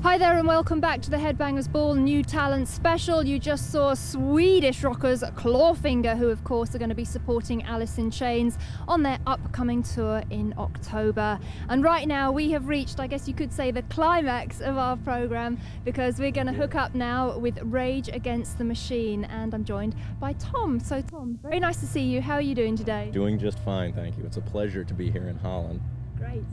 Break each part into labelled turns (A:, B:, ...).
A: Hi there and welcome back to the Headbangers Ball New Talent Special. You just saw Swedish rockers Clawfinger, who of course are going to be supporting Alice in Chains on their upcoming tour in October. And right now we have reached, I guess you could say, the climax of our program, because we're going to hook up now with Rage Against the Machine, and I'm joined by Tom. So Tom, very nice to see you. How are you doing today?
B: Doing just fine, thank you. It's a pleasure to be here in Holland.
A: Great.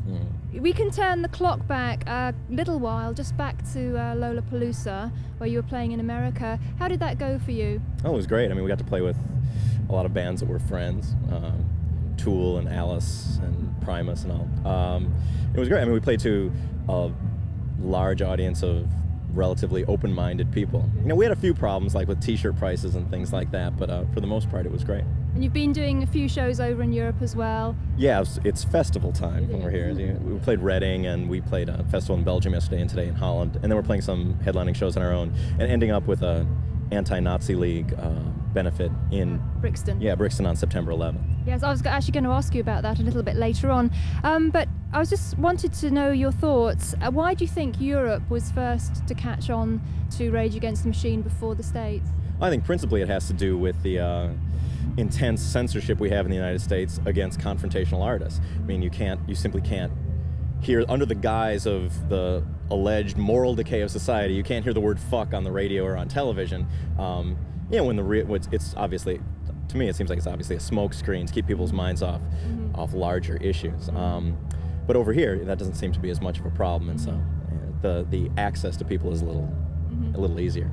A: We can turn the clock back a little while, just back to Lollapalooza, where you were playing in America. How did that go for you?
B: Oh, it was great. I mean, we got to play with a lot of bands that were friends, Tool and Alice and Primus and all. It was great. I mean, we played to a large audience of relatively open-minded people. You know, we had a few problems, like with t-shirt prices and things like that, but for the most part, it was great.
A: And you've been doing a few shows over in Europe as well.
B: Yeah, it's festival time when we're here. We played Reading, and we played a festival in Belgium yesterday and today in Holland, and then we're playing some headlining shows on our own, and ending up with a anti-Nazi League benefit in
A: Brixton.
B: Yeah, Brixton on September 11th.
A: Yes, I was actually going to ask you about that a little bit later on, but I was just wanted to know your thoughts. Why do you think Europe was first to catch on to Rage Against the Machine before the States?
B: I think principally it has to do with the intense censorship we have in the United States against confrontational artists. I mean, you simply can't hear, under the guise of the alleged moral decay of society, you can't hear the word fuck on the radio or on television. You know, when it's obviously, to me, it seems like it's obviously a smoke screen to keep people's minds off larger issues. But over here, that doesn't seem to be as much of a problem, and so the access to people is a little easier.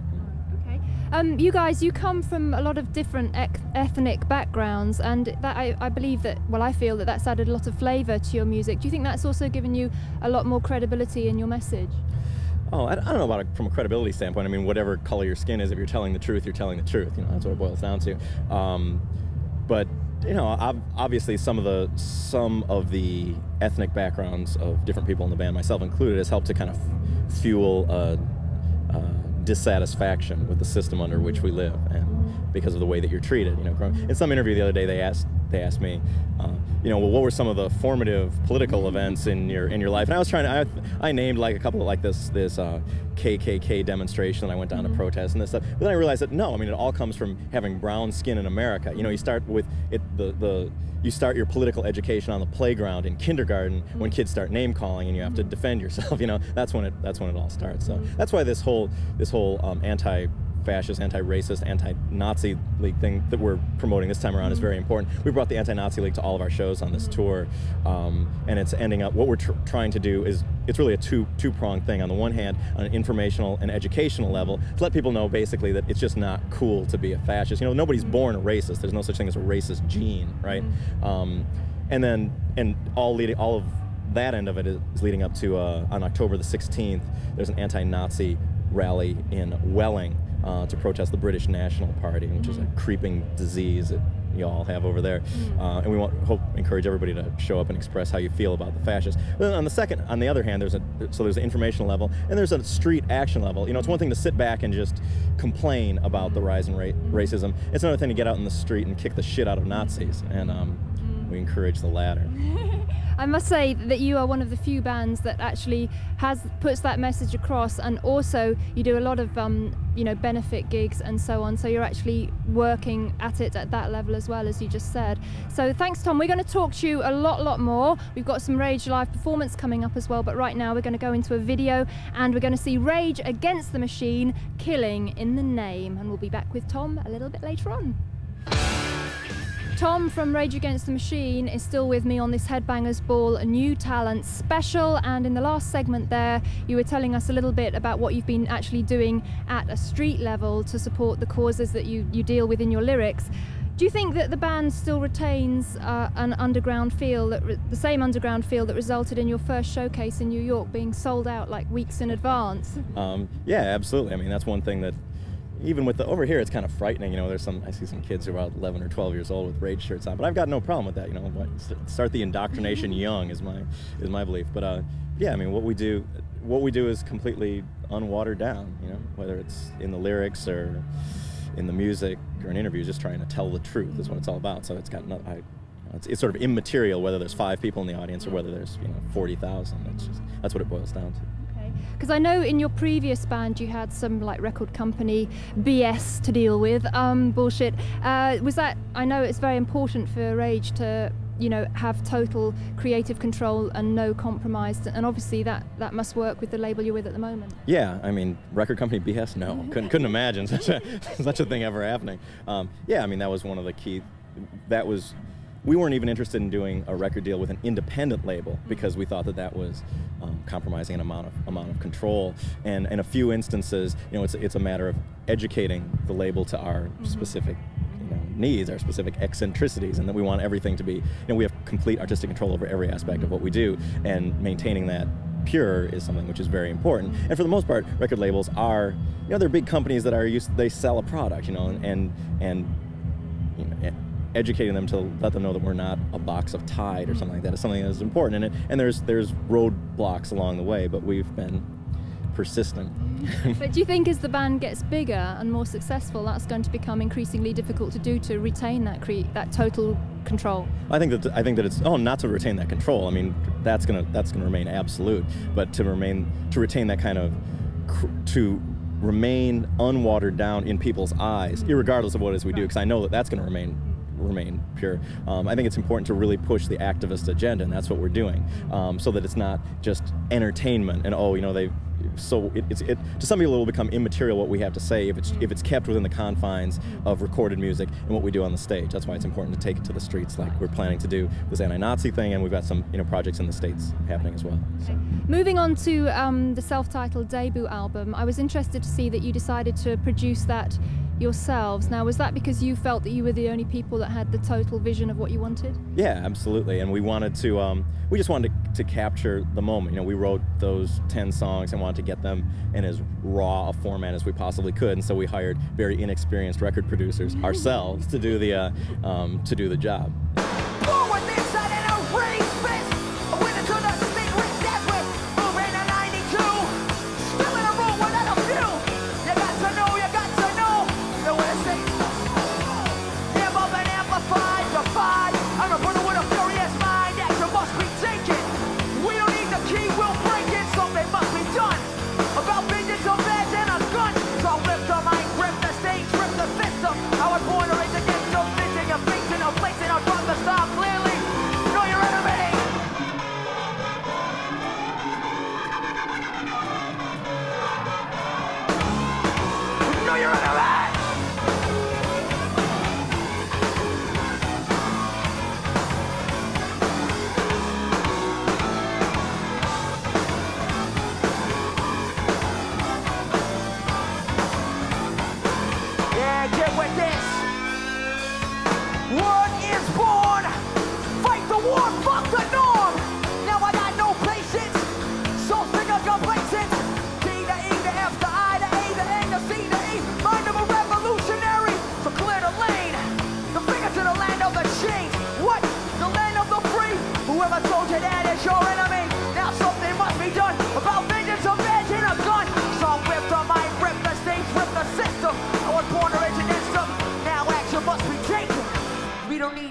A: You guys, you come from a lot of different ethnic backgrounds, and that I believe that, well, I feel that that's added a lot of flavour to your music. Do you think that's also given you a lot more credibility in your message?
B: Oh, I don't know about it from a credibility standpoint. I mean, whatever color your skin is, if you're telling the truth, you're telling the truth. You know, that's what it boils down to. But you know, obviously some of the ethnic backgrounds of different people in the band, myself included, has helped to kind of fuel dissatisfaction with the system under which we live, and because of the way that you're treated. You know, in some interview the other day, they asked me, you know, well, what were some of the formative political events in your life? And I was I named like a couple of, like this KKK demonstration that I went down to protest and this stuff. But then I realized that no, I mean, it all comes from having brown skin in America. You know, you start with it, you start your political education on the playground in kindergarten when kids start name calling and you have to defend yourself. You know, that's when it all starts. So that's why this whole anti-fascist, anti-racist, anti-Nazi League thing that we're promoting this time around is very important. We brought the anti-Nazi League to all of our shows on this tour, and it's ending up, what we're trying to do is, it's really a two-pronged thing. On the one hand, on an informational and educational level, to let people know basically that it's just not cool to be a fascist. You know, nobody's born a racist. There's no such thing as a racist gene, right? And all of that end of it is leading up to on October the 16th, there's an anti-Nazi rally in Welling to protest the British National Party, which is a creeping disease that you all have over there. And we encourage everybody to show up and express how you feel about the fascists. But then on the other hand, there's an informational level and there's a street action level. You know, it's one thing to sit back and just complain about the rise in racism. It's another thing to get out in the street and kick the shit out of Nazis, and we encourage the latter.
A: I must say that you are one of the few bands that actually puts that message across, and also you do a lot of you know, benefit gigs and so on, so you're actually working at it at that level as well, as you just said. So thanks, Tom. We're going to talk to you a lot more. We've got some Rage live performance coming up as well, but right now we're going to go into a video and we're going to see Rage Against the Machine, Killing in the Name, and we'll be back with Tom a little bit later on. Tom from Rage Against the Machine is still with me on this Headbangers Ball New Talent Special, and in the last segment there you were telling us a little bit about what you've been actually doing at a street level to support the causes that you deal with in your lyrics. Do you think that the band still retains an underground feel, the same underground feel that resulted in your first showcase in New York being sold out like weeks in advance?
B: Yeah, absolutely. I mean, that's one thing that, even with over here, it's kind of frightening. You know, I see some kids who are about 11 or 12 years old with Rage shirts on, but I've got no problem with that. You know, start the indoctrination young is my belief. But yeah, I mean, what we do is completely unwatered down. You know, whether it's in the lyrics or in the music or in interviews, just trying to tell the truth is what it's all about. So it's got it's sort of immaterial whether there's 5 people in the audience or whether there's 40,000. That's what it boils down to.
A: Because I know in your previous band you had some like record company BS to deal with, bullshit. Was that? I know it's very important for Rage to, you know, have total creative control and no compromise, and obviously that must work with the label you're with at the moment.
B: Yeah, I mean, record company BS? No, couldn't imagine such a thing ever happening. Yeah, I mean, that was one of the key. We weren't even interested in doing a record deal with an independent label because we thought that was compromising an amount of control. And in a few instances, you know, it's a matter of educating the label to our specific, you know, needs, our specific eccentricities, and that we want everything to be, you know, we have complete artistic control over every aspect of what we do, and maintaining that pure is something which is very important. And for the most part, record labels are, you know, they're big companies that are they sell a product, you know, and you know, educating them to let them know that we're not a box of Tide or something like that is something that is important in it. And there's roadblocks along the way, but we've been persistent.
A: But do you think as the band gets bigger and more successful, that's going to become increasingly difficult to do, to retain that total control? I think that it's not to retain that control. I mean, that's gonna remain absolute, but to retain that kind of to remain unwatered down in people's eyes, irregardless of what it is we do, because I know that that's going to remain pure. I think it's important to really push the activist agenda, and that's what we're doing, so that it's not just entertainment and it to some people it will become immaterial what we have to say if it's kept within the confines of recorded music and what we do on the stage. That's why it's important to take it to the streets, like we're planning to do this anti-Nazi thing, and we've got some, you know, projects in the States happening as well. So. Moving on to the self-titled debut album, I was interested to see that you decided to produce that yourselves. Now, was that because you felt that you were the only people that had the total vision of what you wanted?
B: Yeah, absolutely. And we wanted to, we just wanted to capture the moment. You know, we wrote those 10 songs and wanted to get them in as raw a format as we possibly could. And so we hired very inexperienced record producers ourselves to do the job.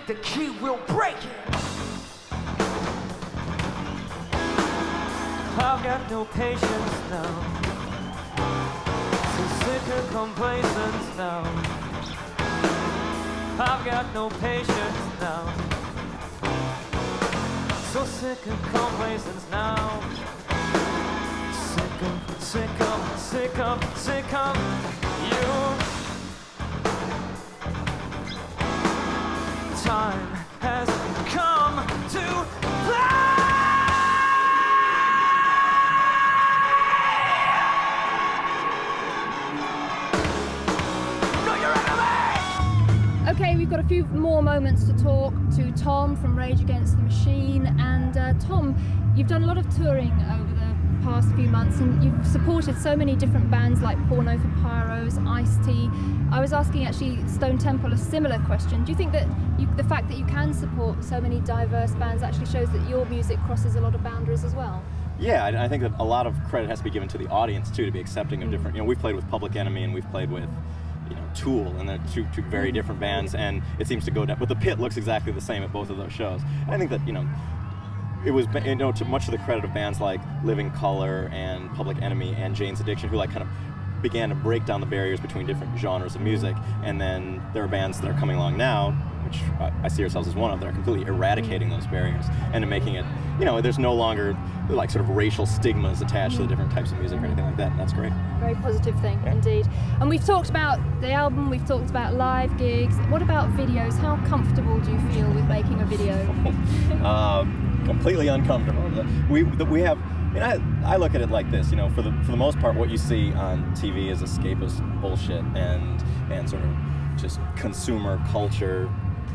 C: The key will break it. I've got no patience now, so sick of complacence now. I've got no patience now, so sick of complacence now. Sick of you. Time has come to play. No, you're enemy.
A: Okay, we've got a few more moments to talk to Tom from Rage Against the Machine. And Tom, you've done a lot of touring over the past few months, and you've supported so many different bands like Porno for Pyros, Ice-T. I was asking actually Stone Temple a similar question. Do you think that the fact that you can support so many diverse bands actually shows that your music crosses a lot of boundaries as well?
B: Yeah, I think that a lot of credit has to be given to the audience too, to be accepting of different, you know, we've played with Public Enemy and we've played with, you know, Tool, and they're two very different bands, and it seems to go down, but the pit looks exactly the same at both of those shows. I think that, you know, it was, you know, to much of the credit of bands like Living Colour and Public Enemy and Jane's Addiction, who like kind of began to break down the barriers between different genres of music. And then there are bands that are coming along now, which I see ourselves as one of, that are completely eradicating those barriers and making it, you know, there's no longer like sort of racial stigmas attached to the different types of music or anything like that, and that's great.
A: Very positive thing, indeed. And we've talked about the album, we've talked about live gigs. What about videos? How comfortable do you feel with making a video?
B: Completely uncomfortable. We have, I mean, I look at it like this, you know, for the most part, what you see on TV is escapist bullshit and sort of just consumer culture,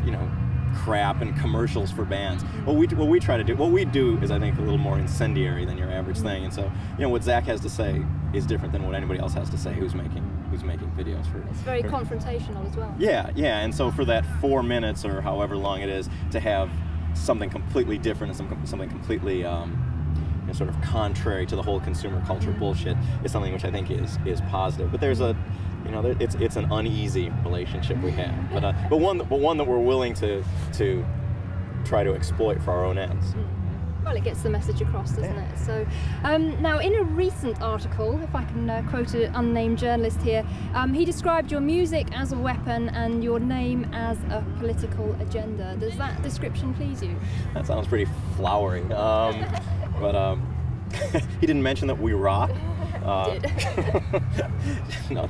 B: you know, crap and commercials for bands. What we try to do, what we do is, I think, a little more incendiary than your average thing. And so, you know, what Zach has to say is different than what anybody else has to say who's making videos for.
A: It's very confrontational as well.
B: Yeah. And so for that 4 minutes or however long it is to have something completely different and something completely you know, sort of contrary to the whole consumer culture bullshit is something which I think is positive. But there's a, you know, it's an uneasy relationship we have, but one that we're willing to try to exploit for our own ends.
A: Well, it gets the message across, doesn't it? So, now in a recent article, if I can quote an unnamed journalist here, he described your music as a weapon and your name as a political agenda. Does that description please you?
B: That sounds pretty flowery, but he didn't mention that we rock.
A: He did.
B: No.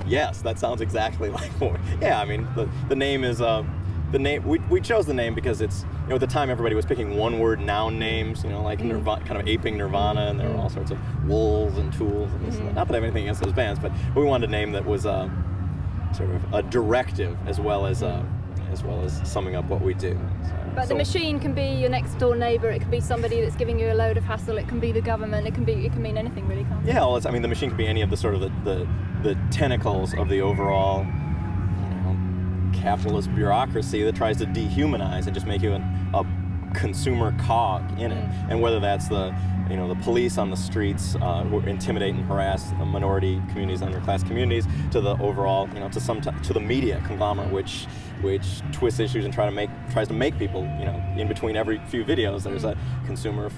B: Yes, that sounds exactly like what. Yeah, I mean, the name is the name. We chose the name because it's, you know, at the time everybody was picking one-word noun names, you know, like Nirvana, kind of aping Nirvana, and there were all sorts of wolves and tools and this and that. Not that I have anything against those bands, but we wanted a name that was sort of a directive as well as summing up what we do.
A: But the machine can be your next door neighbour, it can be somebody that's giving you a load of hassle, it can be the government, it can mean anything really, can't it?
B: Yeah, well, I mean, the machine can be any of the sort of the tentacles of the overall, you know, capitalist bureaucracy that tries to dehumanize and just make you a consumer cog in it. And whether that's the police on the streets who intimidate and harass the minority communities, underclass communities, to the overall, you know, to the media conglomerate, which twists issues and tries to make people, you know, in between every few videos there's a consumer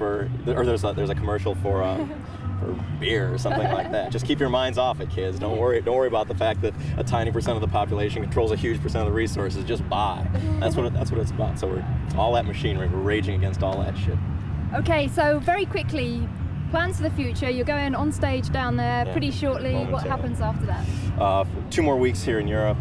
B: there's a commercial for beer or something like that. Just keep your minds off it, kids. Don't worry about the fact that a tiny percent of the population controls a huge percent of the resources. Just buy. That's what it's about. So we're all that machinery. We're raging against all that shit.
A: Okay, so very quickly, plans for the future. You're going on stage down there pretty shortly. What happens after that?
B: 2 more weeks here in Europe,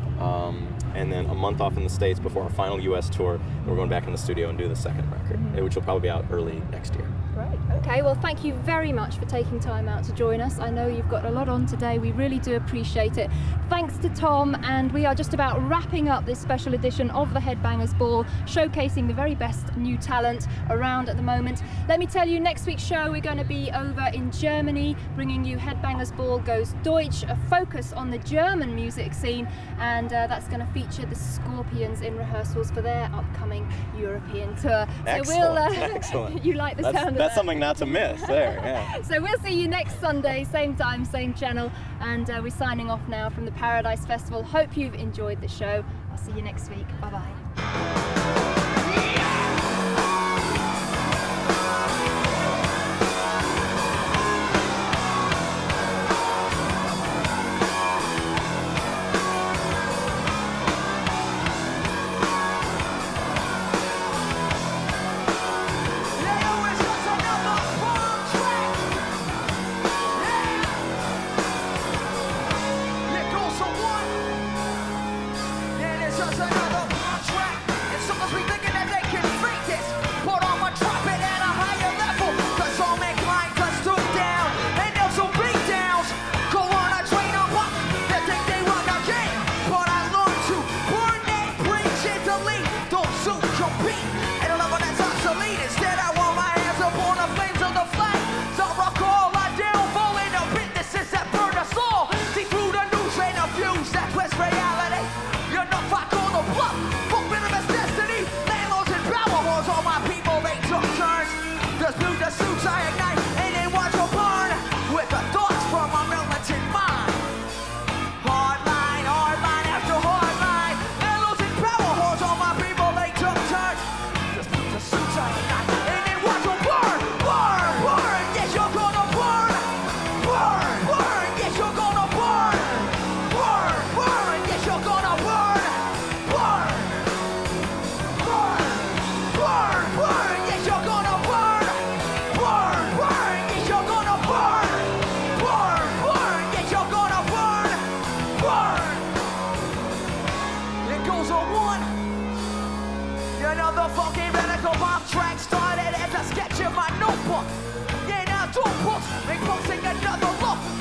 B: and then a month off in the States before our final US tour. We're going back in the studio and do the second record, which will probably be out early next year.
A: Right. Okay, well, thank you very much for taking time out to join us. I know you've got a lot on today. We really do appreciate it. Thanks to Tom, and we are just about wrapping up this special edition of the Headbangers Ball, showcasing the very best new talent around at the moment. Let me tell you, next week's show, we're going to be over in Germany, bringing you Headbangers Ball Goes Deutsch, a focus on the German music scene, and that's going to feature the Scorpions in rehearsals for their upcoming European tour.
B: Excellent.
A: So
B: Excellent.
A: You like the sound of that?
B: That's something not to miss there, yeah.
A: So we'll see you next Sunday, same time, same channel, and we're signing off now from the Paradise Festival. Hope you've enjoyed the show. I'll see you next week. Bye-bye.
C: Another bomb track.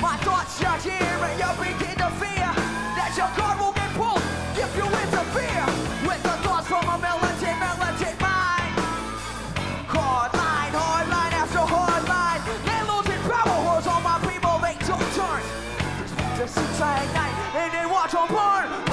C: My thoughts are here and you begin to fear that your guard will get pulled if you interfere with the thoughts from a militant mind. Hard line after hard line. They losing power wars on my people, they don't turn. The seats I ignite and they watch them burn.